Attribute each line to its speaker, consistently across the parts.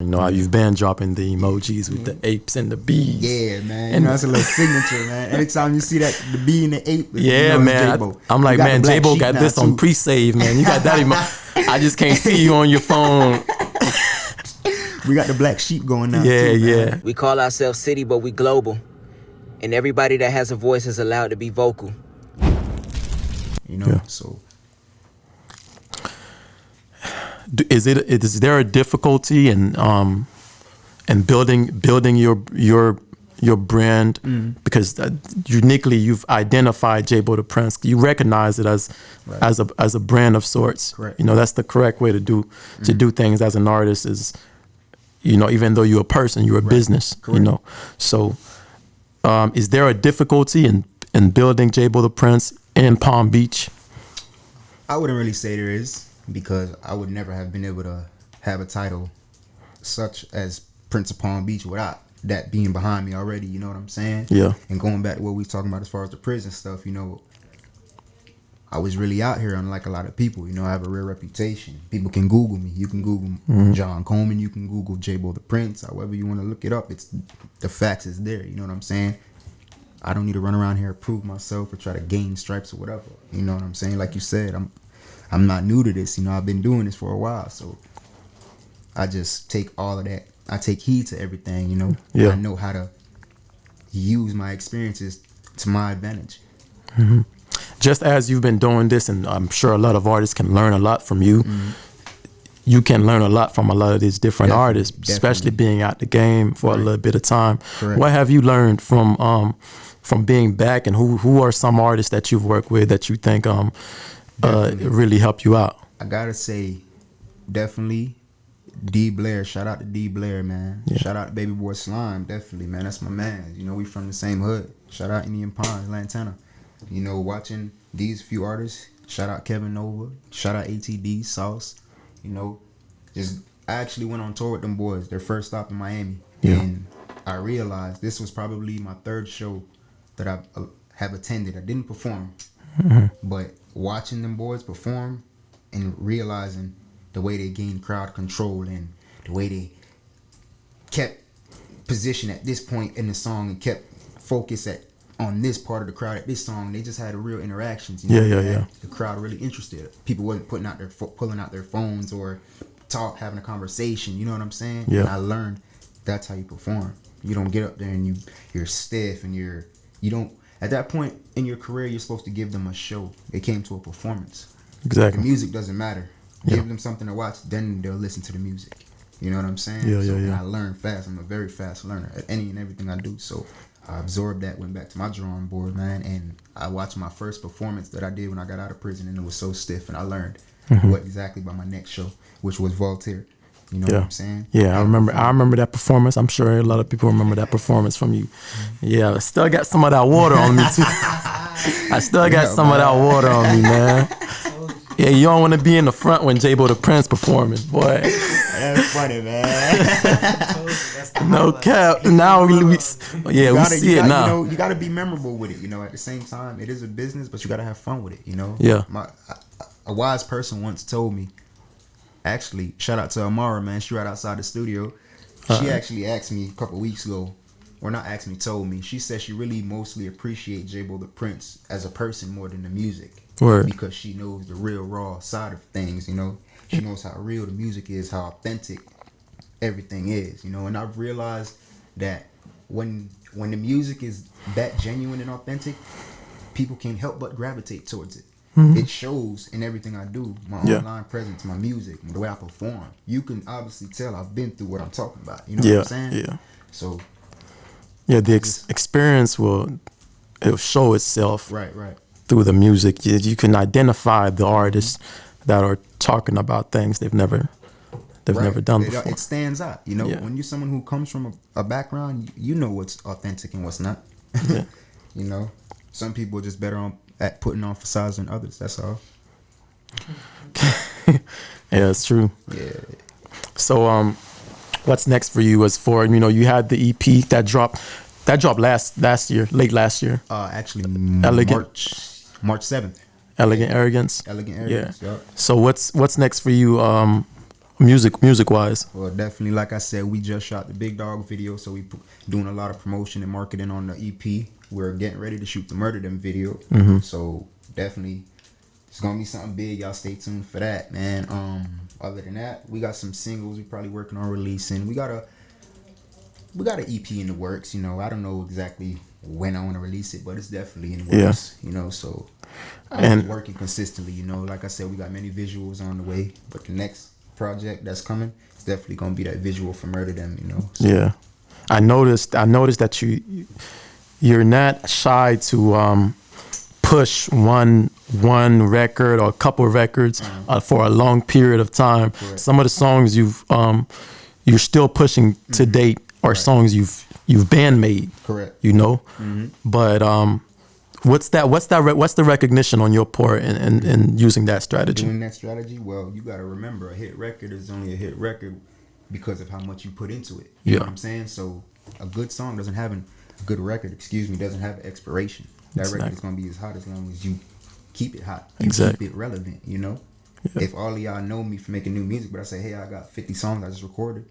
Speaker 1: You know how you've been dropping the emojis with the apes and the bees.
Speaker 2: Yeah, man.
Speaker 1: And
Speaker 2: that's a little signature, man. Every time you see that, the bee and the ape,
Speaker 1: yeah, man. I'm like, man, JBO got this on pre-save, man. You got that I just can't see you on your phone.
Speaker 2: We got the black sheep going now.
Speaker 1: Yeah,
Speaker 2: too,
Speaker 1: yeah.
Speaker 3: We call ourselves CiiiTY, but we global. And everybody that has a voice is allowed to be vocal.
Speaker 2: You know, so.
Speaker 1: Is there a difficulty in building your brand because uniquely you've identified JBO The Prince, you recognize it as a brand of sorts.
Speaker 2: Correct.
Speaker 1: You know, that's the correct way to do things as an artist is, you know, even though you're a person, you're a business. Correct. You know, so is there a difficulty in building JBO The Prince in Palm Beach?
Speaker 2: I wouldn't really say there is, because I would never have been able to have a title such as Prince of Palm Beach without that being behind me already, you know what I'm saying?
Speaker 1: Yeah.
Speaker 2: And going back to what we was talking about as far as the prison stuff, you know, I was really out here unlike a lot of people. You know, I have a real reputation. People can Google me. You can Google John Coleman. You can Google JBO The Prince. However you want to look it up, it's the facts is there. You know what I'm saying? I don't need to run around here and prove myself or try to gain stripes or whatever. You know what I'm saying? Like you said, I'm not new to this. You know, I've been doing this for a while. So I just take all of that. I take heed to everything, you know.
Speaker 1: Yeah.
Speaker 2: I know how to use my experiences to my advantage.
Speaker 1: Mm-hmm. Just as you've been doing this, and I'm sure a lot of artists can learn a lot from you, you can learn a lot from a lot of these different artists, especially being out the game for a little bit of time.
Speaker 2: Correct.
Speaker 1: What have you learned from being back, and who are some artists that you've worked with that you think really help you out?
Speaker 2: I gotta say, definitely D Blair. Shout out to D Blair, man. Yeah. Shout out to Baby Boy Slime, definitely, man. That's my man. You know, we from the same hood. Shout out Indian Pond, Lantana. You know, watching these few artists. Shout out Kevin Nova. Shout out ATD, Sauce. You know, I actually went on tour with them boys. Their first stop in Miami.
Speaker 1: Yeah.
Speaker 2: And I realized this was probably my third show that I have attended. I didn't perform. But watching them boys perform and realizing the way they gained crowd control and the way they kept position at this point in the song and kept focus on this part of the crowd at this song, they just had a real interactions. You know?
Speaker 1: Yeah.
Speaker 2: The crowd really interested. People wasn't pulling out their phones or having a conversation. You know what I'm saying?
Speaker 1: Yeah.
Speaker 2: And I learned that's how you perform. You don't get up there and you're stiff and you don't. At that point in your career, you're supposed to give them a show. It came to a performance.
Speaker 1: Exactly.
Speaker 2: The music doesn't matter. Give them something to watch, then they'll listen to the music. You know what I'm saying?
Speaker 1: Yeah.
Speaker 2: And I learn fast. I'm a very fast learner at any and everything I do. So I absorbed that, went back to my drawing board, man, and I watched my first performance that I did when I got out of prison, and it was so stiff, and I learned what exactly by my next show, which was Voltaire. You know what I'm saying?
Speaker 1: Yeah, I remember that performance. I'm sure a lot of people remember that performance from you. Yeah, I still got some of that water on me too. I still got some of that water on me, man. Yeah, you don't want to be in the front when JBO The Prince performing, boy.
Speaker 2: That's funny, man.
Speaker 1: No cap. Now we see it now.
Speaker 2: You know, you got to be memorable with it. You know, at the same time, it is a business, but you got to have fun with it. You know.
Speaker 1: Yeah.
Speaker 2: A wise person once told me. Actually, shout out to Amara, man. She right outside the studio. She actually asked me a couple weeks ago, or not asked me, told me. She said she really mostly appreciates JBO The Prince as a person more than the music.
Speaker 1: Word.
Speaker 2: Because she knows the real raw side of things, you know. She knows how real the music is, how authentic everything is, you know. And I've realized that when the music is that genuine and authentic, people can't help but gravitate towards it. It shows in everything I do, my online presence, my music, the way I perform. You can obviously tell I've been through what I'm talking about. You know what I'm saying? Yeah. So.
Speaker 1: Yeah, the experience it'll show itself.
Speaker 2: Right.
Speaker 1: Through the music. You can identify the artists that are talking about things they've never done before.
Speaker 2: It stands out. You know, when you're someone who comes from a background, you know what's authentic and what's not.
Speaker 1: Yeah.
Speaker 2: You know, some people are just better at putting on facades than others. That's all.
Speaker 1: Yeah, it's true.
Speaker 2: Yeah.
Speaker 1: So, what's next for you? You had the EP that dropped last year, late last year.
Speaker 2: Actually, March 7th.
Speaker 1: Arrogance.
Speaker 2: Yeah.
Speaker 1: So what's next for you? music wise?
Speaker 2: Well, definitely, like I said, we just shot the Big Dog video, so we doing a lot of promotion and marketing on the EP. We're getting ready to shoot the Murder Them video, so definitely it's gonna be something big. Y'all stay tuned for that, man. Other than that, we got some singles we probably working on releasing. We got an EP in the works. You know, I don't know exactly when I want to release it, but it's definitely in the works. You know, so I'm working consistently. You know, like I said, we got many visuals on the way, but the next project that's coming is definitely gonna be that visual for Murder Them. You know. So.
Speaker 1: Yeah, I noticed that you're not shy to push one record or a couple of records for a long period of time.
Speaker 2: Correct.
Speaker 1: Some of the songs you're still pushing to date are songs you've band made.
Speaker 2: Correct.
Speaker 1: You know, but what's the recognition on your part in using that strategy?
Speaker 2: Doing that strategy, well, you got to remember, a hit record is only a hit record because of how much you put into it. You know what I'm saying? So a good song doesn't have a good record, doesn't have an expiration. That record is gonna be as hot as long as you keep it hot. You keep it relevant, you know? Yeah. If all of y'all know me for making new music, but I say, hey, I got 50 songs I just recorded,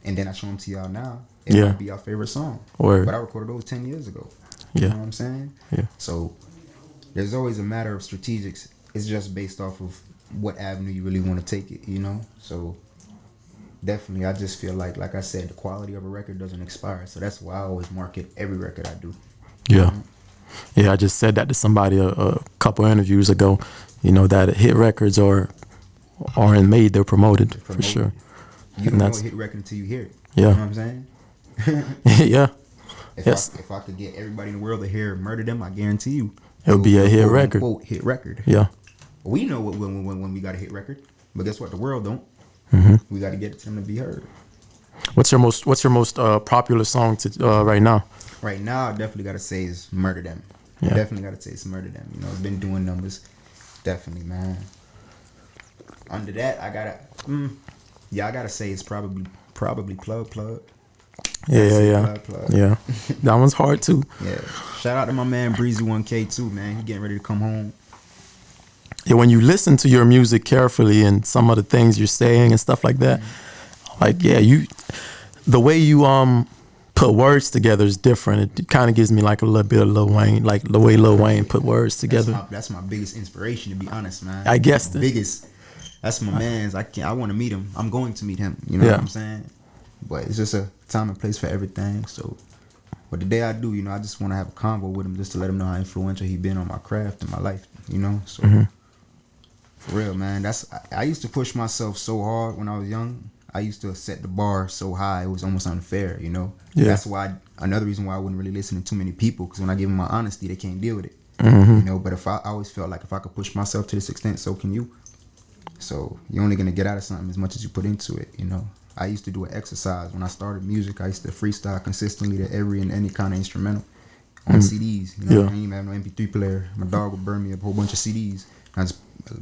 Speaker 2: and then I show them to y'all now, it might be your favorite song. But I recorded those 10 years ago. You know what I'm saying? Yeah. So there's always a matter of strategics. It's just based off of what avenue you really want to take it, you know? So definitely, I just feel like I said, the quality of a record doesn't expire. So that's why I always market every record I do.
Speaker 1: Yeah. Yeah, I just said that to somebody a couple interviews ago. You know, that hit records aren't made, they're promoted, for sure.
Speaker 2: You don't know a hit record until you hear it.
Speaker 1: Yeah.
Speaker 2: You know what I'm saying?
Speaker 1: Yeah.
Speaker 2: If I could get everybody in the world to hear Murder Them, I guarantee you
Speaker 1: it'll be a hit record.
Speaker 2: Quote, hit record.
Speaker 1: Yeah.
Speaker 2: We know when we got a hit record, but guess what? The world don't. We got to get it to them to be heard.
Speaker 1: What's your most popular song right now?
Speaker 2: Right now, I definitely got to say is Murder Them.
Speaker 1: Yeah.
Speaker 2: Definitely got to say it's Murder Them. You know, it's been doing numbers. Definitely, man. Under that, I gotta say it's probably Plug.
Speaker 1: Yeah.
Speaker 2: Plug.
Speaker 1: Yeah. That one's hard too.
Speaker 2: Yeah. Shout out to my man Breezy 1K too, man. He getting ready to come home.
Speaker 1: Yeah, when you listen to your music carefully and some of the things you're saying and stuff like that, like the way you put words together is different. It kind of gives me like a little bit of Lil Wayne, like the way Lil Wayne put words together.
Speaker 2: That's my biggest inspiration, to be honest, man.
Speaker 1: I guess
Speaker 2: biggest. That's my man's. I want to meet him. I'm going to meet him. You know what I'm saying? But it's just a time and place for everything. So, but the day I do, you know, I just want to have a convo with him just to let him know how influential he been on my craft and my life. You know, so for real, man. I used to push myself so hard when I was young. I used to set the bar so high it was almost unfair. You know, that's why another reason why I wouldn't really listen to too many people, because when I give them my honesty, they can't deal with it. You know, but I always felt like if I could push myself to this extent, so can you. So you're only gonna get out of something as much as you put into it. You know, I used to do an exercise when I started music. I used to freestyle consistently to every and any kind of instrumental on CDs. You know, I didn't even have no MP3 player. My dog would burn me a whole bunch of CDs. I just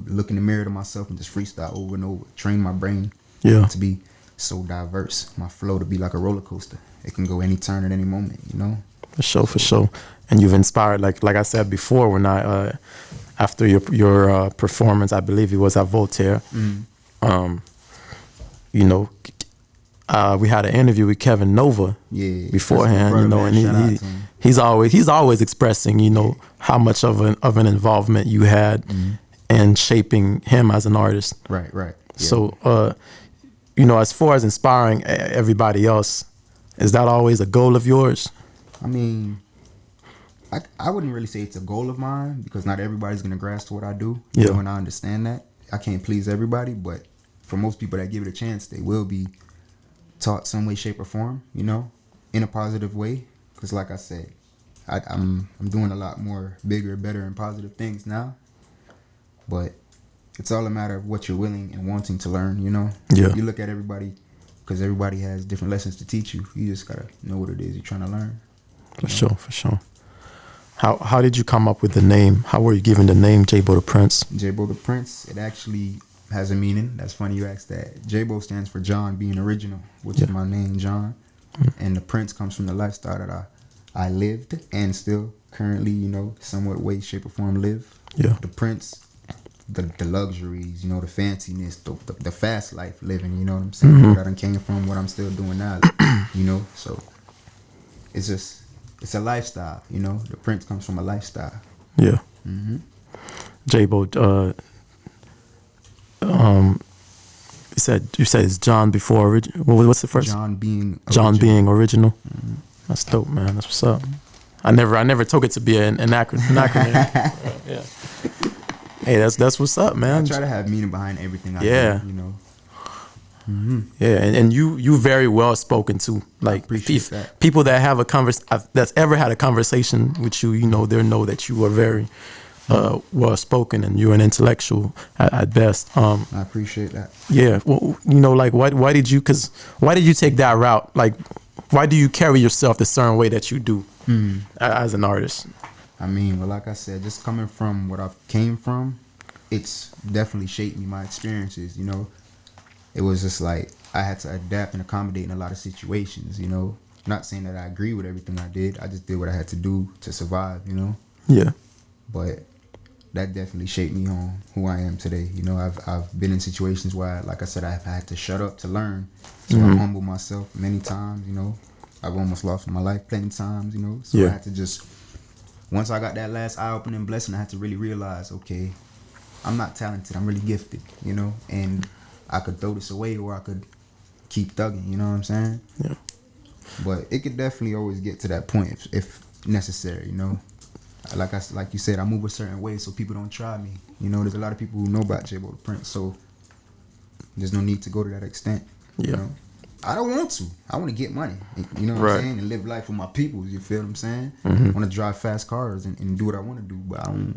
Speaker 2: look in the mirror to myself and just freestyle over and over. Train my brain to be so diverse. My flow to be like a roller coaster. It can go any turn at any moment. You know.
Speaker 1: For sure. And you've inspired, like I said before, when I after your performance, I believe it was at Voltaire. You know, we had an interview with Kevin Nova beforehand. You know, and he's always expressing, you know, how much of an involvement you had in shaping him as an artist.
Speaker 2: Right. Yeah.
Speaker 1: So, you know, as far as inspiring everybody else, is that always a goal of yours?
Speaker 2: I mean, I wouldn't really say it's a goal of mine, because not everybody's gonna grasp what I do. You know, and I understand that. I can't please everybody, but for most people that give it a chance, they will be taught some way, shape, or form. You know, in a positive way. Because, like I said, I'm doing a lot more bigger, better, and positive things now. But it's all a matter of what you're willing and wanting to learn. You know.
Speaker 1: Yeah.
Speaker 2: You look at everybody, because everybody has different lessons to teach you. You just gotta know what it is you're trying to learn.
Speaker 1: For sure. How did you come up with the name? How were you given the name JBO The Prince?
Speaker 2: JBO The Prince, it actually has a meaning. That's funny you asked that. JBO stands for John being original, which is my name, John. And the Prince comes from the lifestyle that I lived and still currently, you know, somewhat way, shape, or form live.
Speaker 1: Yeah.
Speaker 2: The Prince the luxuries, you know, the fanciness, the fast life living, you know what I'm saying? Where I done came from, what I'm still doing now, you know? So it's just, it's a lifestyle, you know? The Prince comes from a lifestyle.
Speaker 1: Yeah. JBO, you said it's John before original. What's the first?
Speaker 2: John being
Speaker 1: original. That's dope, man. That's what's up. I never took it to be an acronym. Yeah. Hey, that's what's up, man.
Speaker 2: I try to have meaning behind everything I do, you know.
Speaker 1: Yeah, and you very well spoken too. Like people that have that's ever had a conversation with you, you know, they know that you are very well spoken and you're an intellectual at best.
Speaker 2: I appreciate that.
Speaker 1: Yeah, well, you know, like why did you take that route? Like, why do you carry yourself the certain way that you do as an artist?
Speaker 2: I mean, well, like I said, just coming from what I've came from, it's definitely shaped me, my experiences, you know. It was just like I had to adapt and accommodate in a lot of situations, you know. Not saying that I agree with everything I did. I just did what I had to do to survive, you know.
Speaker 1: Yeah.
Speaker 2: But that definitely shaped me on who I am today. You know, I've been in situations where, like I said, I've had to shut up to learn. So I humble myself many times, you know. I've almost lost my life plenty times, you know. So I had to just, once I got that last eye-opening blessing, I had to really realize, okay, I'm not talented. I'm really gifted, you know. And I could throw this away or I could keep thugging, you know what I'm saying?
Speaker 1: Yeah.
Speaker 2: But it could definitely always get to that point if necessary, you know. Like you said, I move a certain way so people don't try me. You know, there's a lot of people who know about JBO The Prince, so there's no need to go to that extent.
Speaker 1: Yeah.
Speaker 2: You know? I don't want to. I want to get money. You know what I'm saying? And live life with my people, you feel what I'm saying? I want to drive fast cars and do what I want to do, but I don't,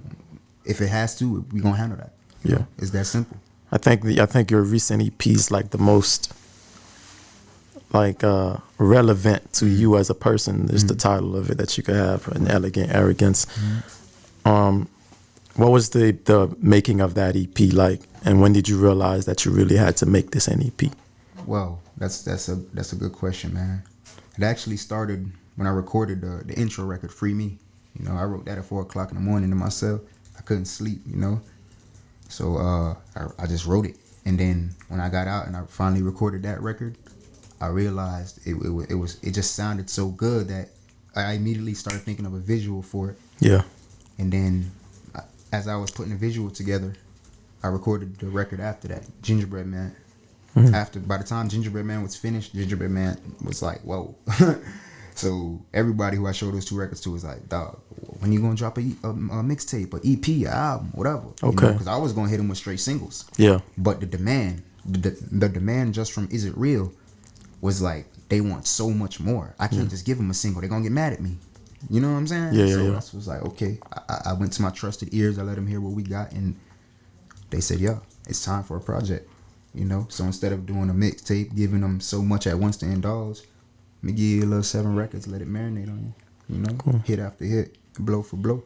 Speaker 2: if it has to, we're going to handle that.
Speaker 1: Yeah.
Speaker 2: It's that simple.
Speaker 1: I think your recent EP is like the most relevant to you as a person. Is the title of it that you could have, an elegant arrogance. What was the making of that EP like, and when did you realize that you really had to make this an EP?
Speaker 2: Well, that's a good question, man. It actually started when I recorded the intro record, Free Me. You know, I wrote that at 4 o'clock in the morning to myself. I couldn't sleep, you know. So I just wrote it, and then when I got out and I finally recorded that record, I realized it just sounded so good that I immediately started thinking of a visual for it.
Speaker 1: Yeah.
Speaker 2: And then as I was putting the visual together, I recorded the record after that, Gingerbread Man. By the time Gingerbread Man was finished, Gingerbread Man was like, whoa. So everybody who I showed those 2 records to was like, dog, when you gonna drop a mixtape, a EP, an album, whatever?
Speaker 1: Okay.
Speaker 2: Because I was gonna hit them with straight singles.
Speaker 1: Yeah.
Speaker 2: But the demand just from Is It Real was like, they want so much more. I can't just give them a single. They're gonna get mad at me. You know what I'm saying?
Speaker 1: Yeah,
Speaker 2: so
Speaker 1: yeah.
Speaker 2: I was like, okay. I went to my trusted ears. I let them hear what we got, and they said, yeah, it's time for a project. You know, so instead of doing a mixtape, giving them so much at once to indulge, let me give you a little 7 records, let it marinate on you. You know, cool. Hit after hit, blow for blow.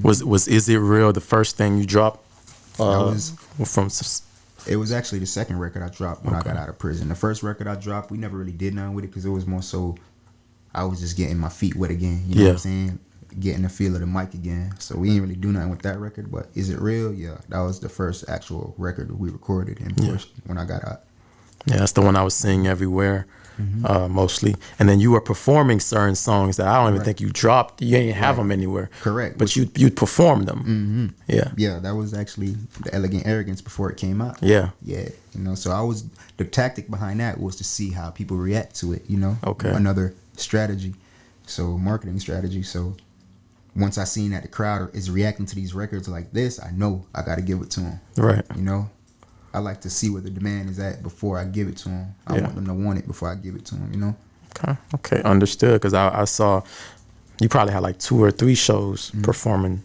Speaker 1: Was Is It Real the first thing you dropped?
Speaker 2: It was actually the second record I dropped when I got out of prison. The first record I dropped, we never really did nothing with it because it was more so I was just getting my feet wet again. You know what I'm saying? Getting the feel of the mic again. So we didn't really do nothing with that record. But Is It Real? Yeah, that was the first actual record that we recorded and pushed when I got out.
Speaker 1: Yeah, that's the one I was seeing everywhere, mostly. And then you were performing certain songs that I don't even think you dropped. You ain't have them anywhere.
Speaker 2: Correct.
Speaker 1: But you'd perform them. Yeah.
Speaker 2: Yeah, that was actually the Elegant Arrogance before it came out.
Speaker 1: Yeah.
Speaker 2: Yeah. You know, so the tactic behind that was to see how people react to it, you know?
Speaker 1: Okay.
Speaker 2: Another strategy. So marketing strategy. So once I seen that the crowd is reacting to these records like this, I know I got to give it to them.
Speaker 1: Right.
Speaker 2: You know? I like to see where the demand is at before I give it to them. I want them to want it before I give it to them, you know?
Speaker 1: Okay, understood. Because I saw you probably had like 2 or 3 shows performing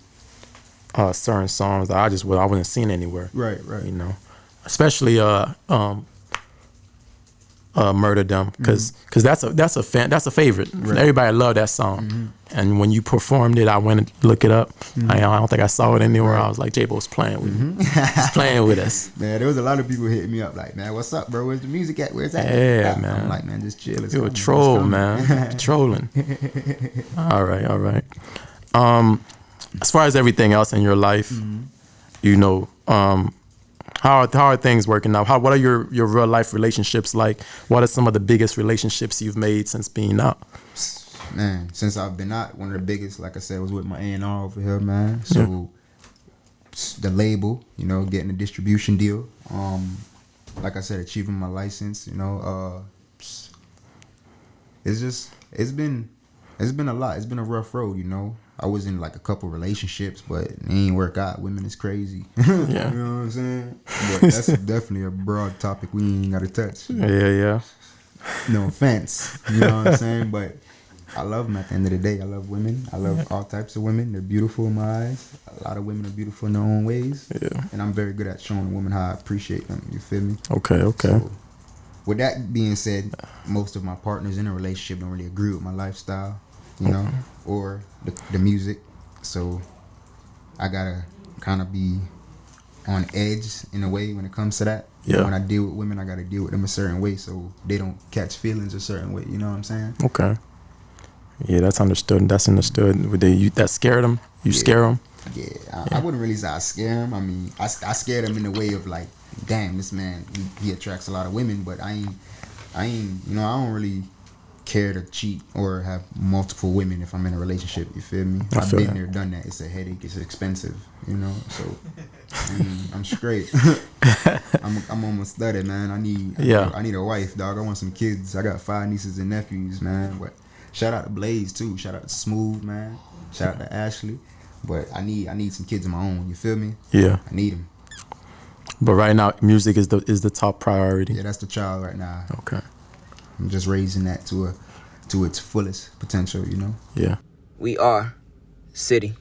Speaker 1: certain songs that I wasn't seeing anywhere.
Speaker 2: Right.
Speaker 1: You know, especially Murder Them, because that's a favorite. Right. Everybody loved that song. And when you performed it, I went and look it up. I don't think I saw it anywhere. Right. I was like, JBO's playing with me. He's playing with us.
Speaker 2: Man, there was a lot of people hitting me up like, man, what's up, bro? Where's the music at? Where's that?
Speaker 1: Yeah, man.
Speaker 2: I'm like, man, just chill.
Speaker 1: You're a troll, man. Trolling. All right. As far as everything else in your life, you know, how are things working now? What are your real life relationships like? What are some of the biggest relationships you've made since being out?
Speaker 2: Man, since I've been out, one of the biggest, like I said, was with my A&R over here, man. So the label, you know, getting a distribution deal. Like I said, achieving my license, you know, it's been a lot. It's been a rough road, you know. I was in like a couple relationships, but it ain't work out. Women is crazy.
Speaker 1: Yeah.
Speaker 2: You know what I'm saying? But that's definitely a broad topic we ain't got to touch.
Speaker 1: Yeah.
Speaker 2: No offense. You know what I'm saying? But I love them at the end of the day. I love women. I love all types of women. They're beautiful in my eyes. A lot of women are beautiful in their own ways.
Speaker 1: Yeah.
Speaker 2: And I'm very good at showing women how I appreciate them. You feel me?
Speaker 1: Okay.
Speaker 2: So, with that being said, most of my partners in a relationship don't really agree with my lifestyle, you know, or the music. So I gotta kind of be on edge in a way when it comes to that.
Speaker 1: Yeah.
Speaker 2: When I deal with women, I gotta deal with them a certain way so they don't catch feelings a certain way. You know what I'm saying?
Speaker 1: Okay. Yeah, that's understood. That's understood. That scared them? You scare them?
Speaker 2: Yeah, I wouldn't really say I scare them. I mean, I scare them in the way of like, damn, this man, he attracts a lot of women, but I ain't, you know, I don't really care to cheat or have multiple women if I'm in a relationship. You feel me? I've been there, done that. It's a headache. It's expensive, you know. So I'm straight. I'm almost studied, man. I need a wife, dog. I want some kids. I got 5 nieces and nephews, man. But shout out to Blaze too. Shout out to Smooth, man. Shout out to Ashley. But I need some kids of my own. You feel me?
Speaker 1: Yeah.
Speaker 2: I need them.
Speaker 1: But right now, music is the top priority.
Speaker 2: Yeah, that's the child right now.
Speaker 1: Okay.
Speaker 2: I'm just raising that to its fullest potential, you know?
Speaker 1: Yeah.
Speaker 3: We are CiiiTY.